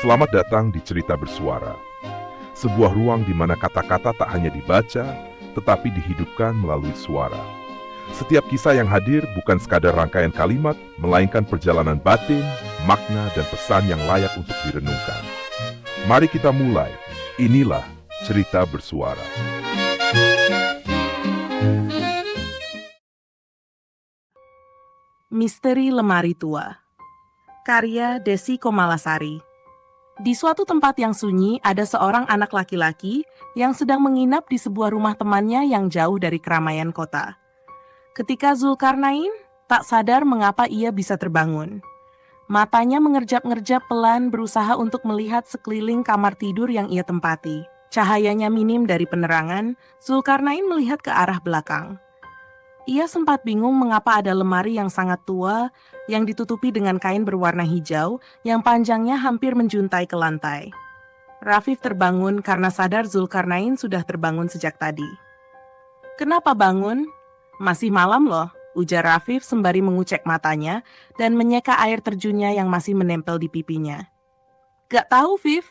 Selamat datang di Cerita Bersuara, sebuah ruang di mana kata-kata tak hanya dibaca, tetapi dihidupkan melalui suara. Setiap kisah yang hadir bukan sekadar rangkaian kalimat, melainkan perjalanan batin, makna, dan pesan yang layak untuk direnungkan. Mari kita mulai. Inilah Cerita Bersuara. Misteri Lemari Tua, karya Desi Komalasari. Di suatu tempat yang sunyi ada seorang anak laki-laki yang sedang menginap di sebuah rumah temannya yang jauh dari keramaian kota. Ketika Zulkarnain tak sadar mengapa ia bisa terbangun. Matanya mengerjap-ngerjap pelan berusaha untuk melihat sekeliling kamar tidur yang ia tempati. Cahayanya minim dari penerangan, Zulkarnain melihat ke arah belakang. Ia sempat bingung mengapa ada lemari yang sangat tua yang ditutupi dengan kain berwarna hijau yang panjangnya hampir menjuntai ke lantai. Rafif terbangun karena sadar Zulkarnain sudah terbangun sejak tadi. "Kenapa bangun? Masih malam loh," ujar Rafif sembari mengucek matanya dan menyeka air terjunnya yang masih menempel di pipinya. "Gak tahu, Viv.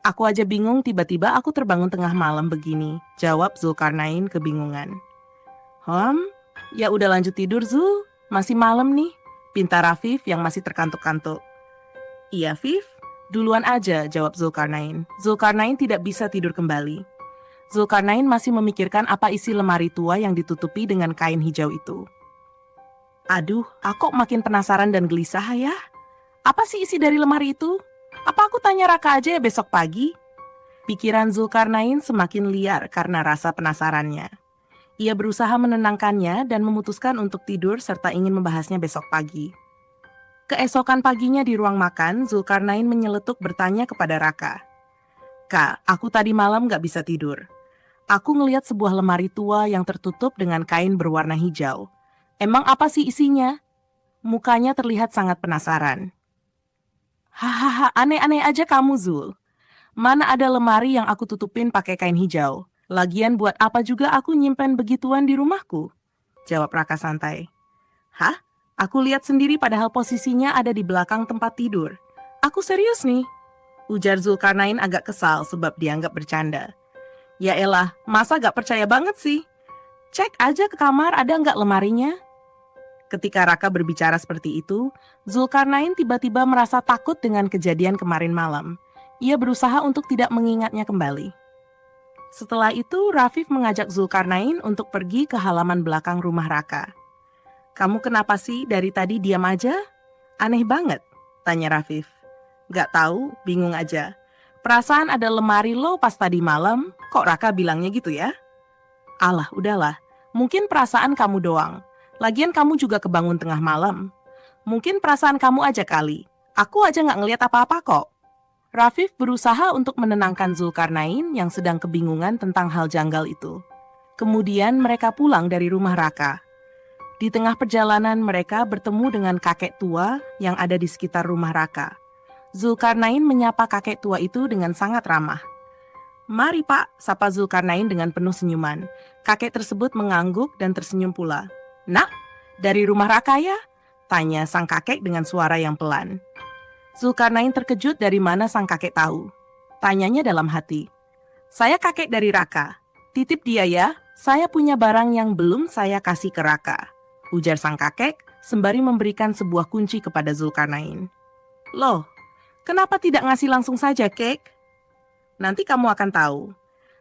Aku aja bingung tiba-tiba aku terbangun tengah malam begini," jawab Zulkarnain kebingungan. Ya udah lanjut tidur, Zul. Masih malam nih," pinta Rafif yang masih terkantuk-kantuk. "Iya, Viv. Duluan aja," jawab Zulkarnain. Zulkarnain tidak bisa tidur kembali. Zulkarnain masih memikirkan apa isi lemari tua yang ditutupi dengan kain hijau itu. "Aduh, aku makin penasaran dan gelisah ya. Apa sih isi dari lemari itu? Apa aku tanya Raka aja ya besok pagi?" Pikiran Zulkarnain semakin liar karena rasa penasarannya. Ia berusaha menenangkannya dan memutuskan untuk tidur serta ingin membahasnya besok pagi. Keesokan paginya di ruang makan, Zulkarnain menyeletuk bertanya kepada Raka. "Kak, aku tadi malam gak bisa tidur. Aku ngelihat sebuah lemari tua yang tertutup dengan kain berwarna hijau. Emang apa sih isinya?" Mukanya terlihat sangat penasaran. "Hahaha, aneh-aneh aja kamu, Zul. Mana ada lemari yang aku tutupin pakai kain hijau? Lagian buat apa juga aku nyimpen begituan di rumahku?" jawab Raka santai. "Hah? Aku lihat sendiri padahal posisinya ada di belakang tempat tidur. Aku serius nih," ujar Zulkarnain agak kesal sebab dianggap bercanda. "Ya elah, masa gak percaya banget sih? Cek aja ke kamar ada nggak lemarinya." Ketika Raka berbicara seperti itu, Zulkarnain tiba-tiba merasa takut dengan kejadian kemarin malam. Ia berusaha untuk tidak mengingatnya kembali. Setelah itu, Rafif mengajak Zulkarnain untuk pergi ke halaman belakang rumah Raka. "Kamu kenapa sih dari tadi diam aja? Aneh banget," tanya Rafif. "Gak tahu, bingung aja. Perasaan ada lemari lo pas tadi malam, kok Raka bilangnya gitu ya?" "Alah, udahlah. Mungkin perasaan kamu doang. Lagian kamu juga kebangun tengah malam. Mungkin perasaan kamu aja kali. Aku aja gak ngeliat apa-apa kok." Rafif berusaha untuk menenangkan Zulkarnain yang sedang kebingungan tentang hal janggal itu. Kemudian mereka pulang dari rumah Raka. Di tengah perjalanan mereka bertemu dengan kakek tua yang ada di sekitar rumah Raka. Zulkarnain menyapa kakek tua itu dengan sangat ramah. "Mari Pak," sapa Zulkarnain dengan penuh senyuman. Kakek tersebut mengangguk dan tersenyum pula. "Nak, dari rumah Raka ya?" tanya sang kakek dengan suara yang pelan. Zulkarnain terkejut dari mana sang kakek tahu. Tanyanya dalam hati. "Saya kakek dari Raka. Titip dia ya, saya punya barang yang belum saya kasih ke Raka," ujar sang kakek sembari memberikan sebuah kunci kepada Zulkarnain. "Loh, kenapa tidak ngasih langsung saja, Kek? Nanti kamu akan tahu.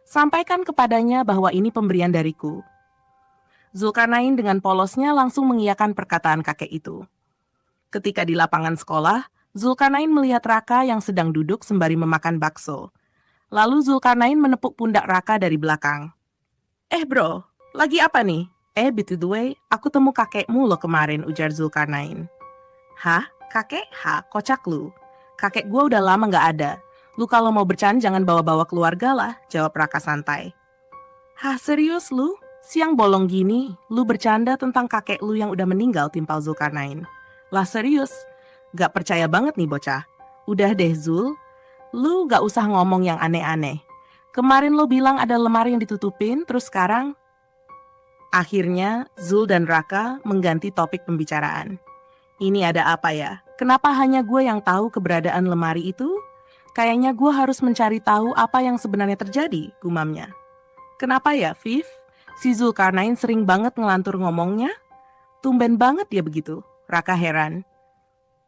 Sampaikan kepadanya bahwa ini pemberian dariku." Zulkarnain dengan polosnya langsung mengiyakan perkataan kakek itu. Ketika di lapangan sekolah, Zulkarnain melihat Raka yang sedang duduk sembari memakan bakso. Lalu Zulkarnain menepuk pundak Raka dari belakang. Bro, lagi apa nih?" By the way, aku temu kakekmu loh kemarin," ujar Zulkarnain. "Hah? Kakek? Kocak lu. Kakek gua udah lama gak ada. Lu kalau mau bercanda jangan bawa-bawa keluarga lah," jawab Raka santai. Serius lu? Siang bolong gini, lu bercanda tentang kakek lu yang udah meninggal?" timpal Zulkarnain. "Lah serius, gak percaya banget nih bocah. Udah deh Zul, lu gak usah ngomong yang aneh-aneh. Kemarin lu bilang ada lemari yang ditutupin, terus sekarang..." Akhirnya, Zul dan Raka mengganti topik pembicaraan. "Ini ada apa ya? Kenapa hanya gue yang tahu keberadaan lemari itu? Kayaknya gue harus mencari tahu apa yang sebenarnya terjadi, gumamnya. Kenapa ya, Viv? Si Zulkarnain sering banget ngelantur ngomongnya? Tumben banget dia begitu, Raka heran.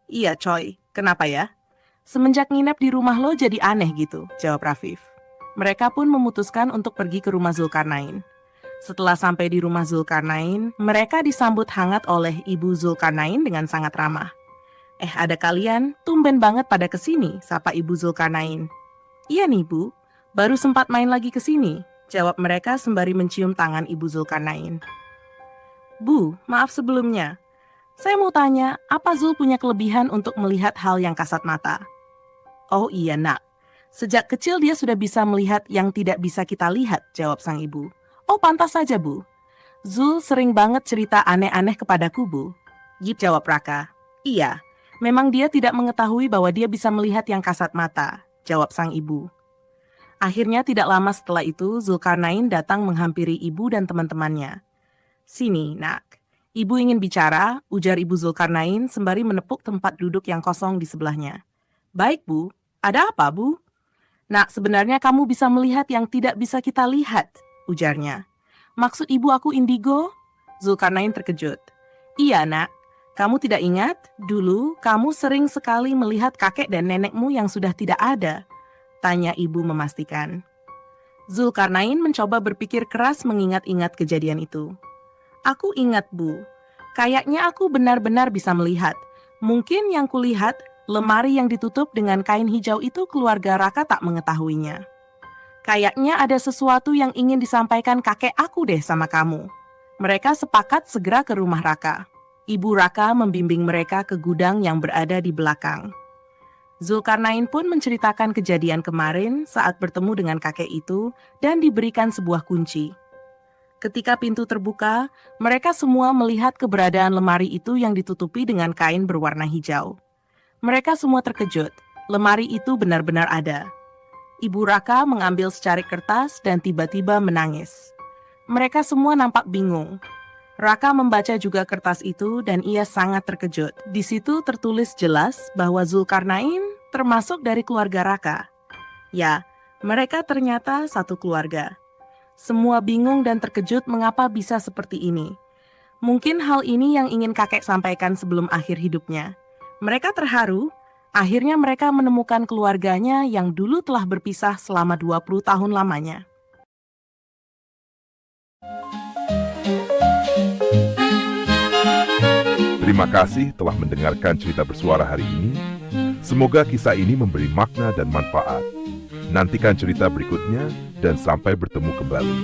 Iya coy, kenapa ya? Semenjak nginep di rumah lo jadi aneh gitu, jawab Rafif. Mereka pun memutuskan untuk pergi ke rumah Zulkarnain. Setelah sampai di rumah Zulkarnain, mereka disambut hangat oleh Ibu Zulkarnain dengan sangat ramah. Ada kalian, tumben banget pada kesini, sapa Ibu Zulkarnain. Iya nih Bu, baru sempat main lagi kesini, jawab mereka sembari mencium tangan Ibu Zulkarnain. Bu, maaf sebelumnya. Saya mau tanya, apa Zul punya kelebihan untuk melihat hal yang kasat mata? Oh iya nak, sejak kecil dia sudah bisa melihat yang tidak bisa kita lihat, jawab sang ibu. Oh pantas saja Bu. Zul sering banget cerita aneh-aneh kepadaku Bu. Jawab Raka. Iya. Memang dia tidak mengetahui bahwa dia bisa melihat yang kasat mata, jawab sang ibu. Akhirnya tidak lama setelah itu, Zulkarnain datang menghampiri ibu dan teman-temannya. Sini, nak. Ibu ingin bicara, ujar Ibu Zulkarnain sembari menepuk tempat duduk yang kosong di sebelahnya. Baik, Bu. Ada apa, Bu? Nak, sebenarnya kamu bisa melihat yang tidak bisa kita lihat, ujarnya. Maksud ibu aku indigo? Zulkarnain terkejut. Iya, nak. Kamu tidak ingat? Dulu kamu sering sekali melihat kakek dan nenekmu yang sudah tidak ada. Tanya ibu memastikan. Zulkarnain mencoba berpikir keras mengingat-ingat kejadian itu. Aku ingat Bu. Kayaknya aku benar-benar bisa melihat. Mungkin yang kulihat, lemari yang ditutup dengan kain hijau itu keluarga Raka tak mengetahuinya. Kayaknya ada sesuatu yang ingin disampaikan kakek aku deh sama kamu. Mereka sepakat segera ke rumah Raka. Ibu Raka membimbing mereka ke gudang yang berada di belakang. Zulkarnain pun menceritakan kejadian kemarin saat bertemu dengan kakek itu dan diberikan sebuah kunci. Ketika pintu terbuka, mereka semua melihat keberadaan lemari itu yang ditutupi dengan kain berwarna hijau. Mereka semua terkejut, lemari itu benar-benar ada. Ibu Raka mengambil secarik kertas dan tiba-tiba menangis. Mereka semua nampak bingung. Raka membaca juga kertas itu dan ia sangat terkejut. Di situ tertulis jelas bahwa Zulkarnain termasuk dari keluarga Raka. Ya, mereka ternyata satu keluarga. Semua bingung dan terkejut mengapa bisa seperti ini. Mungkin hal ini yang ingin kakek sampaikan sebelum akhir hidupnya. Mereka terharu, akhirnya mereka menemukan keluarganya yang dulu telah berpisah selama 20 tahun lamanya. Terima kasih telah mendengarkan cerita bersuara hari ini. Semoga kisah ini memberi makna dan manfaat. Nantikan cerita berikutnya dan sampai bertemu kembali.